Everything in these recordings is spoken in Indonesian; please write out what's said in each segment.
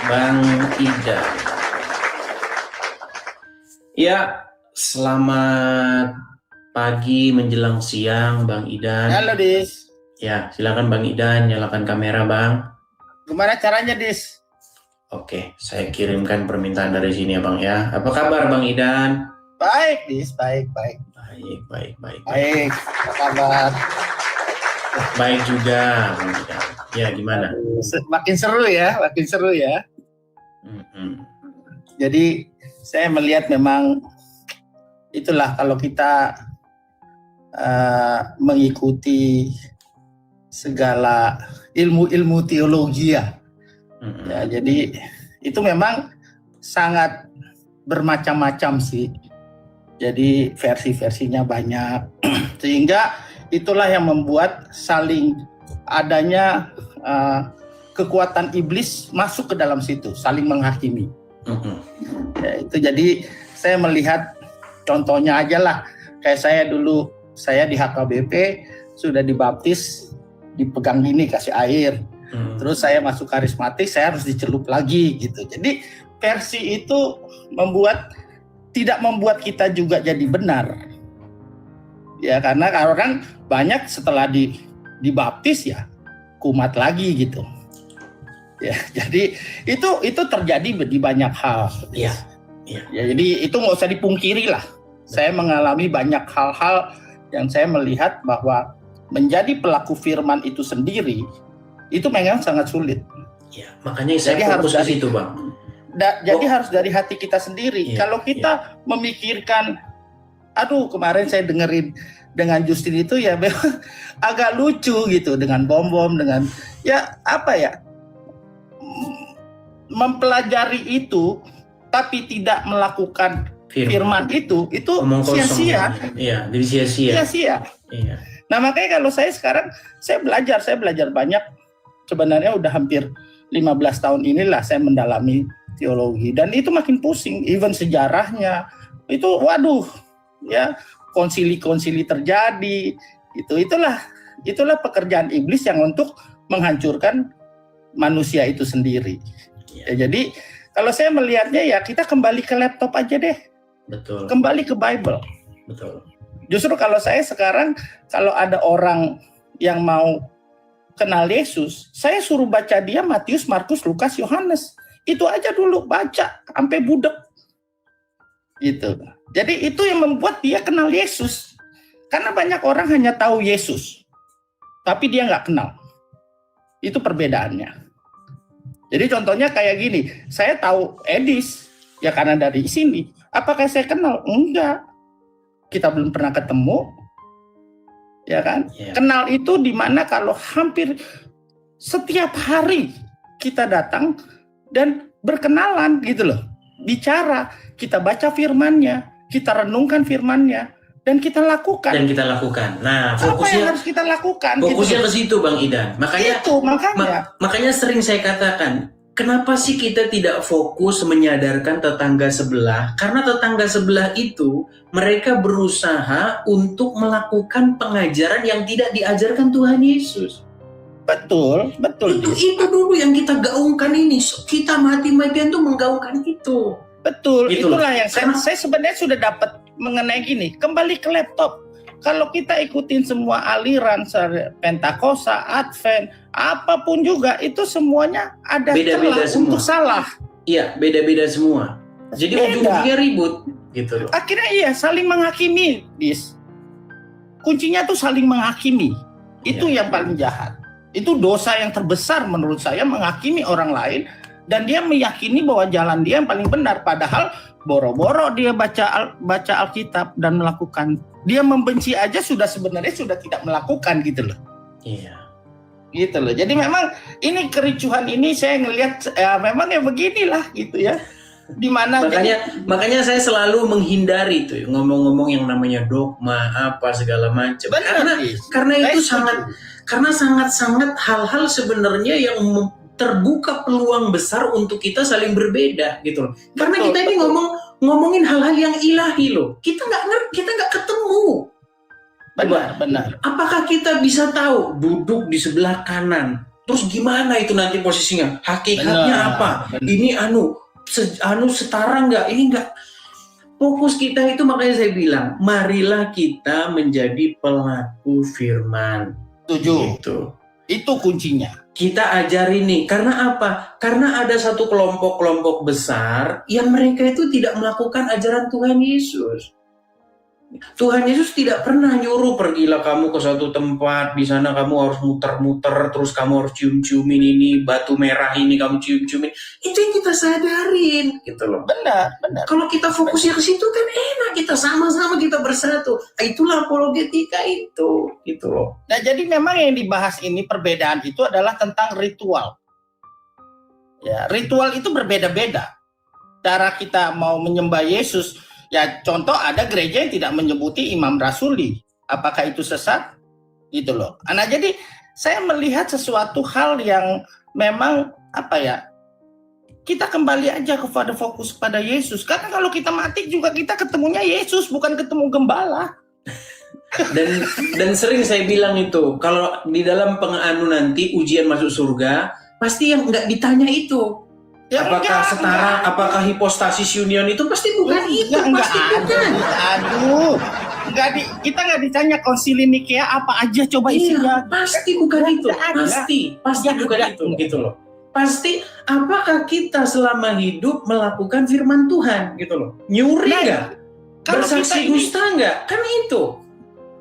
Bang Ida. Ya, selamat pagi menjelang siang, Bang Idan. Halo, Dis. Ya, silakan Bang Idan, nyalakan kamera, Bang. Gimana caranya, Dis? Oke, saya kirimkan permintaan dari sini ya, Bang ya. Apa kabar, Bang Idan? Baik, Dis. Baik. Baik. Apa kabar? Baik juga, Bang Idan. Ya, gimana? Makin seru ya. Jadi, saya melihat memang itulah kalau kita mengikuti segala ilmu-ilmu teologi ya. Ya, jadi itu memang sangat bermacam-macam sih. Jadi versi-versinya banyak. Sehingga itulah yang membuat saling adanya kekuatan iblis masuk ke dalam situ, saling menghakimi. Ya, itu jadi saya melihat contohnya aja lah. Kayak saya di HKBP sudah dibaptis, dipegang gini kasih air. Terus saya masuk karismatik, saya harus dicelup lagi gitu. Jadi versi itu tidak membuat kita juga jadi benar. Ya karena orang banyak setelah dibaptis ya kumat lagi gitu. Ya jadi itu terjadi di banyak hal. Iya. Ya jadi itu nggak usah dipungkiri lah. Saya mengalami banyak hal-hal yang saya melihat bahwa menjadi pelaku firman itu sendiri itu memang sangat sulit. Ya, makanya saya fokus ke situ, Bang. Jadi harus dari hati kita sendiri. Kalau kita memikirkan, aduh kemarin saya dengerin dengan Justin itu ya memang agak lucu gitu dengan bom dengan ya apa ya mempelajari itu tapi tidak melakukan firman itu sia-sia. Iya, jadi sia-sia. Iya. Nah makanya kalau saya sekarang saya belajar banyak. Sebenarnya udah hampir 15 tahun inilah saya mendalami teologi dan itu makin pusing, even sejarahnya itu waduh ya konsili terjadi itulah pekerjaan iblis yang untuk menghancurkan manusia itu sendiri. Ya, jadi kalau saya melihatnya ya kita kembali ke laptop aja deh. Betul. Kembali ke Bible. Betul. Justru kalau saya sekarang kalau ada orang yang mau kenal Yesus, saya suruh baca dia Matius, Markus, Lukas, Yohanes. Itu aja dulu baca sampai budek. Gitu. Jadi itu yang membuat dia kenal Yesus. Karena banyak orang hanya tahu Yesus, tapi dia nggak kenal. Itu perbedaannya. Jadi contohnya kayak gini, saya tahu Edis, ya karena dari sini. Apakah saya kenal? Enggak. Kita belum pernah ketemu. Ya kan? Yeah. Kenal itu di mana kalau hampir setiap hari kita datang dan berkenalan gitu loh. Bicara, kita baca firman-Nya, kita renungkan firman-Nya dan kita lakukan. Nah, apa yang harus kita lakukan? Fokusnya ke situ, Bang Idan. Makanya sering saya katakan, kenapa sih kita tidak fokus menyadarkan tetangga sebelah? Karena tetangga sebelah itu mereka berusaha untuk melakukan pengajaran yang tidak diajarkan Tuhan Yesus. Betul. Itu dulu yang kita gaungkan ini. Kita mati-matian tuh menggaungkan itu. Betul. Itulah yang saya sebenarnya sudah dapat mengenai gini. Kembali ke laptop. Kalau kita ikutin semua aliran Pentakosta, Advent, apapun juga itu semuanya ada celah untuk salah. Iya, beda-beda semua. Jadi ujung-ujungnya ribut gitu loh. Akhirnya iya saling menghakimi, Dis. Kuncinya tuh saling menghakimi. Itu yang paling jahat. Itu dosa yang terbesar menurut saya menghakimi orang lain dan dia meyakini bahwa jalan dia yang paling benar padahal boro-boro dia baca Alkitab dan melakukan. Dia membenci aja sebenarnya sudah tidak melakukan gitu loh. Iya. Gitu loh. Jadi memang ini kericuhan ini saya ngelihat memang ya beginilah gitu ya. Dimana makanya saya selalu menghindari tuh ngomong-ngomong yang namanya dogma apa segala macam. Karena itu sangat hal-hal sebenarnya yang terbuka peluang besar untuk kita saling berbeda gitu loh. Karena kita ini ngomongin hal-hal yang ilahi loh. Kita nggak ketemu. Benar. Apakah kita bisa tahu duduk di sebelah kanan Terus gimana itu nanti posisinya? Hakikatnya Benar, apa? benar. Ini setara nggak? Ini nggak. Fokus kita itu, makanya saya bilang, marilah kita menjadi pelaku firman. Setuju. Gitu. Itu kuncinya. Kita ajari nih, karena apa? Karena ada satu kelompok-kelompok besar yang mereka itu tidak melakukan ajaran Tuhan Yesus. Tuhan Yesus tidak pernah nyuruh pergilah kamu ke suatu tempat, di sana kamu harus muter-muter, terus kamu harus cium-ciumin ini, batu merah ini kamu cium-ciumin. Itu yang kita sadarin, gitu loh. Benar. Kalau kita fokusnya ke situ kan enak, kita sama-sama kita bersatu. Itulah apologetika itu, gitu loh. Nah, jadi memang yang dibahas ini perbedaan itu adalah tentang ritual. Ya, ritual itu berbeda-beda. Cara kita mau menyembah Yesus, ya contoh ada gereja yang tidak menyebuti imam rasuli. Apakah itu sesat? Gitu loh. Nah, jadi saya melihat sesuatu hal yang memang kita kembali aja kepada fokus pada Yesus. Karena kalau kita mati juga kita ketemunya Yesus, bukan ketemu gembala. Dan sering saya bilang itu, kalau di dalam penganu nanti ujian masuk surga, pasti yang nggak ditanya itu. Ya, apakah setara, apakah hipostasis union itu pasti bukan itu, pasti bukan. Aduh, kita nggak ditanya konsili Nikea apa aja coba isinya. Pasti bukan itu, pasti bukan itu, gitu loh. Pasti apakah kita selama hidup melakukan firman Tuhan, gitu loh. Nyuri nggak? Bersaksi dusta nggak? Kan itu.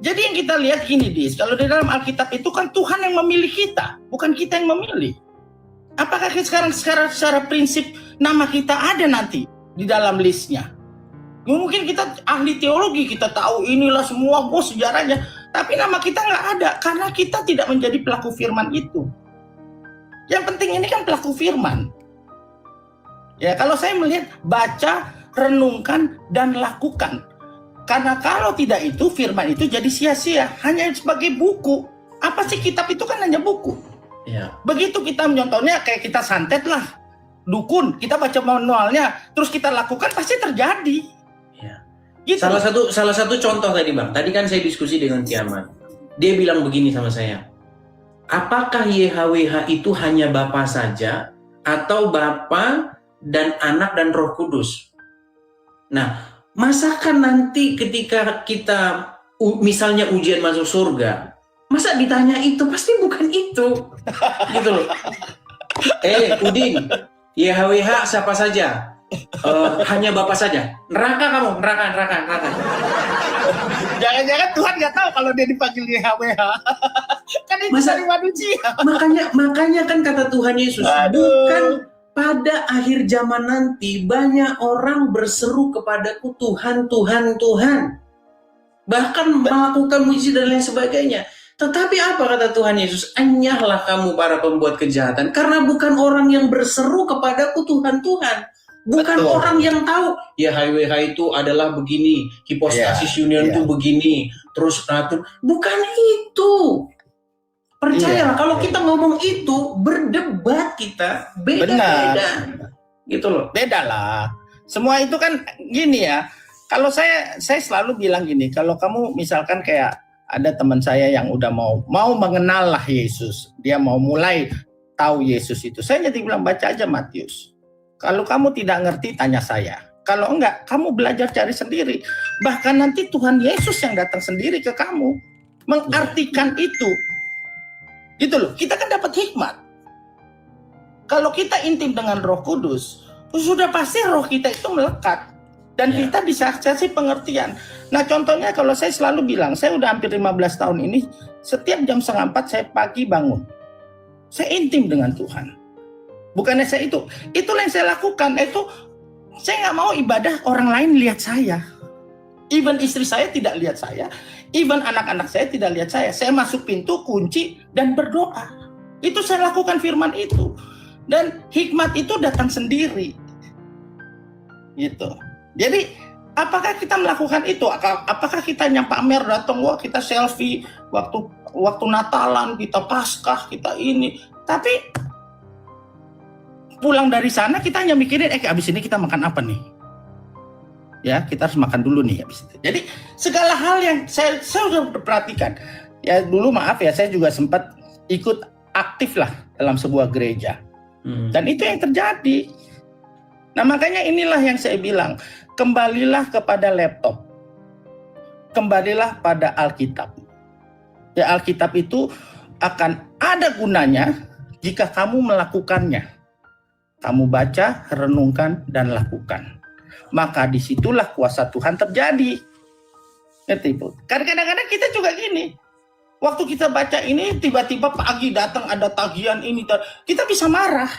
Jadi yang kita lihat gini, Dis, kalau di dalam Alkitab itu kan Tuhan yang memilih kita, bukan kita yang memilih. Apakah sekarang secara prinsip nama kita ada nanti di dalam listnya? Mungkin kita ahli teologi, kita tahu inilah semua sejarahnya, tapi nama kita nggak ada karena kita tidak menjadi pelaku firman itu. Yang penting ini kan pelaku firman. Ya, kalau saya melihat baca, renungkan, dan lakukan. Karena kalau tidak itu, firman itu jadi sia-sia, hanya sebagai buku. Apa sih kitab itu kan hanya buku. Ya. Begitu kita menyontohnya kayak kita santet lah, dukun, kita baca manualnya, terus kita lakukan pasti terjadi. Ya. Gitu. Salah satu contoh tadi Bang, tadi kan saya diskusi dengan Kiamat. Dia bilang begini sama saya, apakah YHWH itu hanya Bapa saja, atau Bapa dan Anak dan Roh Kudus? Nah, masakan nanti ketika kita misalnya ujian masuk surga, masa ditanya itu? Pasti bukan itu. Gitu loh. Udin, YHWH siapa saja? Hanya Bapak saja. Neraka kamu, neraka. Jangan-jangan Tuhan nggak tahu kalau dia dipanggil YHWH. Kan itu dari manusia. Makanya kan kata Tuhan Yesus, bukan pada akhir zaman nanti banyak orang berseru kepadaku Tuhan, Tuhan, Tuhan. Bahkan melakukan mujizat dan lain sebagainya. Tetapi apa kata Tuhan Yesus? Enyahlah kamu para pembuat kejahatan. Karena bukan orang yang berseru kepadaku Tuhan, Tuhan. Bukan Betul. orang yang tahu, ya HWH itu adalah begini, hipostasis union itu begini, terus natur. Bukan itu. Percayalah, kalau kita ngomong itu, berdebat kita, beda-beda. Gitu loh. Beda lah. Semua itu kan gini ya, kalau saya selalu bilang gini, kalau kamu misalkan kayak ada teman saya yang udah mau mengenal lah Yesus, dia mau mulai tahu Yesus itu, saya jadi bilang baca aja Matius. Kalau kamu tidak ngerti tanya saya, kalau enggak kamu belajar cari sendiri. Bahkan nanti Tuhan Yesus yang datang sendiri ke kamu mengartikan itu. Gitu loh, kita kan dapat hikmat. Kalau kita intim dengan Roh Kudus, sudah pasti roh kita itu melekat. Dan kita bisa akses pengertian. Nah contohnya kalau saya selalu bilang, saya udah hampir 15 tahun ini, setiap jam 3:30 saya pagi bangun. Saya intim dengan Tuhan. Bukannya saya itulah yang saya lakukan. Saya nggak mau ibadah orang lain lihat saya. Even istri saya tidak lihat saya. Even anak-anak saya tidak lihat saya. Saya masuk pintu, kunci, dan berdoa. Itu saya lakukan firman itu. Dan hikmat itu datang sendiri. Gitu. Jadi, apakah kita melakukan itu? Apakah kita pamer datang, wah kita selfie, waktu Natalan, kita Paskah, kita ini. Tapi, pulang dari sana kita hanya mikirin, abis ini kita makan apa nih? Ya, kita harus makan dulu nih abis itu. Jadi, segala hal yang saya sudah perhatikan. Ya, dulu maaf ya, saya juga sempat ikut aktif lah dalam sebuah gereja. Dan itu yang terjadi. Nah, makanya inilah yang saya bilang, kembalilah kepada laptop. Kembalilah pada Alkitab. Ya, Alkitab itu akan ada gunanya jika kamu melakukannya. Kamu baca, renungkan, dan lakukan. Maka disitulah kuasa Tuhan terjadi. Ngerti, Bu? Kadang-kadang kita juga gini. Waktu kita baca ini, tiba-tiba pagi datang ada tagihan ini, kita bisa marah,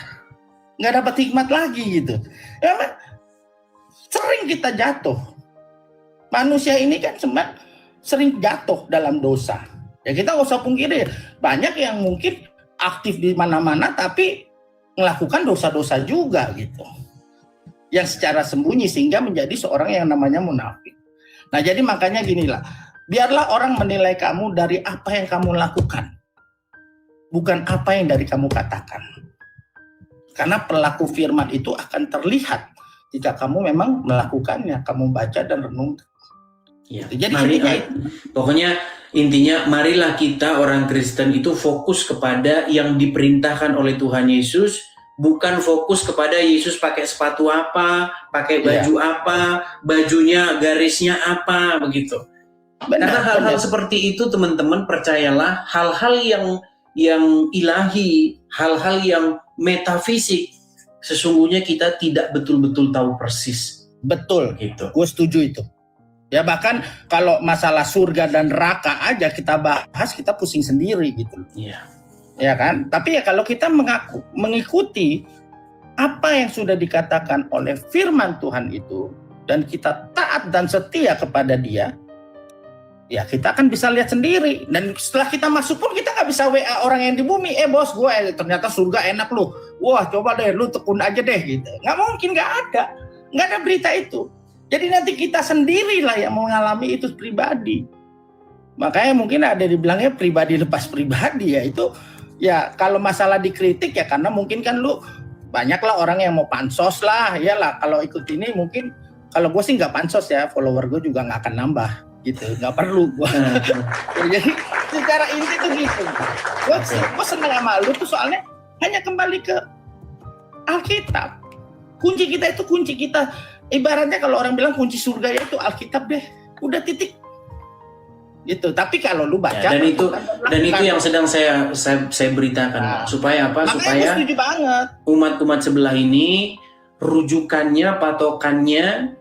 nggak dapat hikmat lagi gitu. Ya, sering kita jatuh. Manusia ini kan sering jatuh dalam dosa. Ya kita nggak usah pungkiri, banyak yang mungkin aktif di mana-mana tapi melakukan dosa-dosa juga gitu. Yang secara sembunyi sehingga menjadi seorang yang namanya munafik. Nah jadi makanya ginilah. Biarlah orang menilai kamu dari apa yang kamu lakukan. Bukan apa yang dari kamu katakan. Karena perilaku firman itu akan terlihat jika kamu memang melakukannya. Kamu baca dan renungkan. Ya, jadi pokoknya intinya marilah kita orang Kristen itu fokus kepada yang diperintahkan oleh Tuhan Yesus. Bukan fokus kepada Yesus pakai sepatu apa, pakai baju apa, bajunya garisnya apa, begitu. Karena hal-hal seperti itu teman-teman percayalah hal-hal yang ilahi, hal-hal yang metafisik sesungguhnya kita tidak betul-betul tahu persis. Betul, gitu. Gue setuju itu. Ya bahkan kalau masalah surga dan neraka aja kita bahas kita pusing sendiri gitu. Iya. Ya kan? Tapi ya kalau kita mengikuti apa yang sudah dikatakan oleh firman Tuhan itu dan kita taat dan setia kepada Dia. Ya kita akan bisa lihat sendiri. Dan setelah kita masuk pun kita nggak bisa WA orang yang di bumi. Bos gue ternyata surga enak lu. Wah coba deh lu tekun aja deh gitu. Nggak mungkin, nggak ada berita itu. Jadi nanti kita sendirilah yang mengalami itu pribadi. Makanya mungkin ada dibilangnya pribadi lepas pribadi ya itu. Ya kalau masalah dikritik ya karena mungkin kan lu banyaklah orang yang mau pansos lah. Iyalah kalau ikut ini mungkin kalau gue sih nggak pansos ya. Follower gue juga nggak akan nambah. Gitu, nggak perlu gua. Jadi secara inti tuh gitu. Gua seneng sama lu tuh soalnya hanya kembali ke Alkitab. Kunci kita. Ibaratnya kalau orang bilang kunci surga itu Alkitab deh. Udah titik. Gitu. Tapi kalau lu baca ya, dan itu yang sedang saya beritakan supaya apa? Supaya setuju banget. Umat-umat sebelah ini rujukannya, patokannya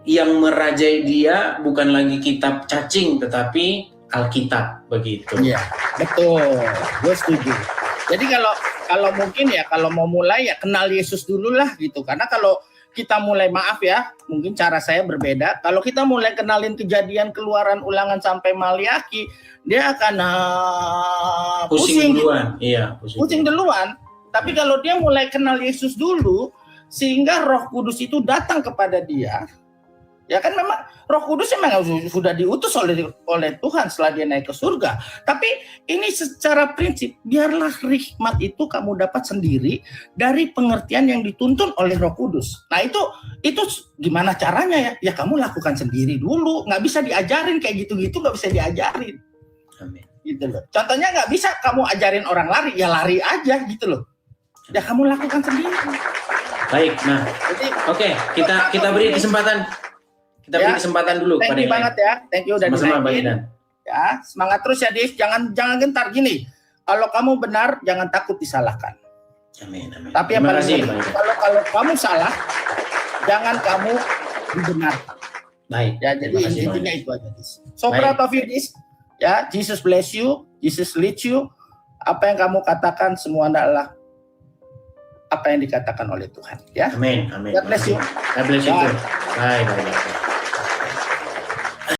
yang merajai dia bukan lagi kitab cacing tetapi Alkitab begitu. Iya, betul. Gue setuju. Jadi kalau mungkin ya kalau mau mulai ya kenal Yesus dulu lah gitu. Karena kalau kita mulai maaf ya, mungkin cara saya berbeda. Kalau kita mulai kenalin Kejadian, Keluaran, Ulangan sampai Maliaki, dia akan pusing duluan. Iya, pusing duluan. Tapi kalau dia mulai kenal Yesus dulu sehingga Roh Kudus itu datang kepada dia. Ya kan memang Roh Kudus memang sudah diutus oleh Tuhan setelah dia naik ke surga. Tapi ini secara prinsip biarlah hikmat itu kamu dapat sendiri dari pengertian yang dituntun oleh Roh Kudus. Nah itu gimana caranya ya? Ya kamu lakukan sendiri dulu. Nggak bisa diajarin kayak gitu-gitu, nggak bisa diajarin. Amin. Gitu loh. Contohnya nggak bisa kamu ajarin orang lari, ya lari aja gitu loh. Ya kamu lakukan sendiri. Baik, nah, oke, kita beri kesempatan. Kita beri kesempatan dulu kepada yang banget ya. Thank you udah dinaikin. Ya, semangat terus ya, Dis. Jangan gentar gini. Kalau kamu benar, jangan takut disalahkan. Amin. Tapi yang paling penting, kalau kamu salah, jangan kamu dibenarkan. Baik. Ya, jadi intinya itu aja, Dis. So proud of you, Dis. Ya, Jesus bless you, Jesus lead you. Apa yang kamu katakan semua adalah apa yang dikatakan oleh Tuhan. Ya. Amin. God bless you. God bless you. Bye.